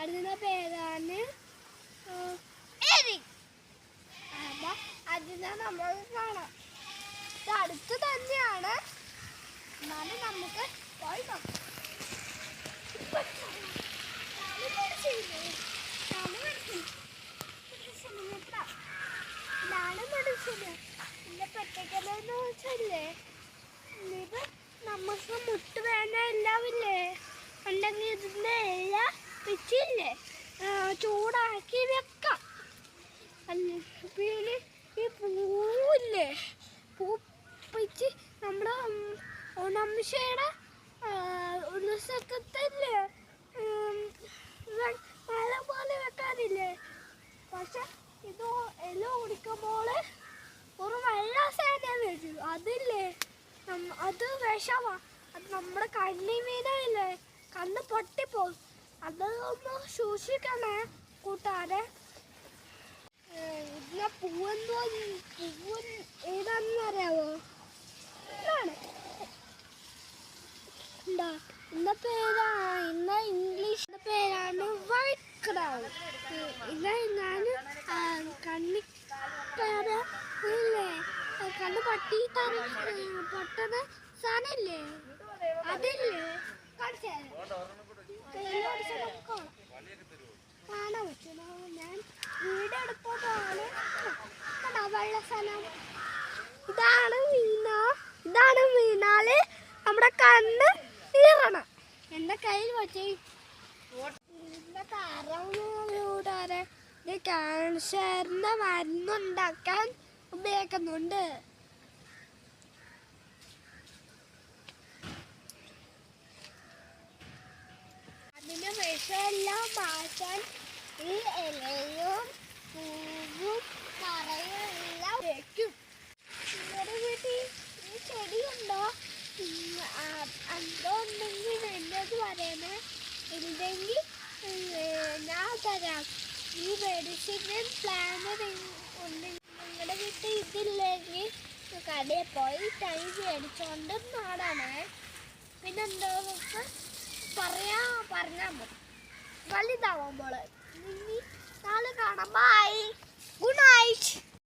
അതിന്റെ പേരാണ് അതിനെ നമ്മൾ കാണാം. ഇത് അടുത്ത് തന്നെയാണ്, എന്നാലും നമുക്ക് പോയി നോക്കാം. ഇതാണ് മെഡിസിന്. ഇതിന്റെ പ്രത്യേകത എന്ന് വെച്ചല്ലേ, ഇത് നമുക്ക് മുട്ടുവേദന എല്ലാവില്ലേ ഉണ്ടെങ്കിൽ ഇതിന്റെ എല്ലാം വെച്ചില്ലേ ചൂടാക്കി വെക്കാം. പിന്നെ ഈ പൂവില്ലേ, പൂ വെച്ച് നമ്മുടെ ഓണാംശയുടെ ഉത്സവത്തില്ലേ മഴ പോലെ വെക്കാനില്ലേ. പക്ഷെ ഇത് ഇല കുടിക്കുമ്പോൾ ഒരു വെള്ള സേന വെച്ചു അതില്ലേ, അത് വിഷമാ. അത് നമ്മുടെ കണ്ണി വീണില്ലേ, കണ്ണ് പൊട്ടിപ്പോകും. അതൊന്ന് സൂക്ഷിക്കണേ കൂട്ടാരെ. ഇതിലെ പൂവെന്തോ, പൂവ് ഏതാണെന്ന് അറിയാവോ? ഇതാണ് ഇന്ന പേരാ, ഇന്ന ഇംഗ്ലീഷിന്റെ പേരാണ് വൈറ്റ് ക്രൗൺ. ഇത് ഞാൻ കണ്ണിക്കാരെ കണ്ണ് പൊട്ടണ സാധനല്ലേ, അതില്ലേ കാണാൻ പറ്റും. ഞാൻ വീടെടുത്തതാണ് വെള്ള സ്ഥലം. ഇതാണ് വീണാല് നമ്മുടെ കണ്ണ് തീരണം. എൻ്റെ കയ്യിൽ വെച്ച് കൂടാതെ ക്യാൻസറിന്റെ മരുന്നുണ്ടാക്കാൻ ഉപയോഗിക്കുന്നുണ്ട്. അതിന് വിഷമെല്ലാം മാറ്റാൻ ഈ ഇലയും പൂവും കറയും എല്ലാം വെക്കും. നിങ്ങളുടെ വീട്ടിൽ ഈ ചെടിയുണ്ടോ? എന്തോ ഉണ്ടെങ്കിൽ എന്നത് പറയണേ. ഇല്ലെങ്കിൽ ഞാൻ തരാം. ഈ മെഡിസിൻ പ്ലാൻ ഉണ്ടെങ്കിൽ നിങ്ങളുടെ വീട്ടിൽ ഇതില്ലെങ്കിൽ കടയിൽ പോയി തൈ മേടിച്ചോണ്ട് നാടാണേ. പിന്നെന്തോ പറഞ്ഞാൽ മതി വലുതാവുമ്പോൾ. നാളെ കാണാം. Bye, good night.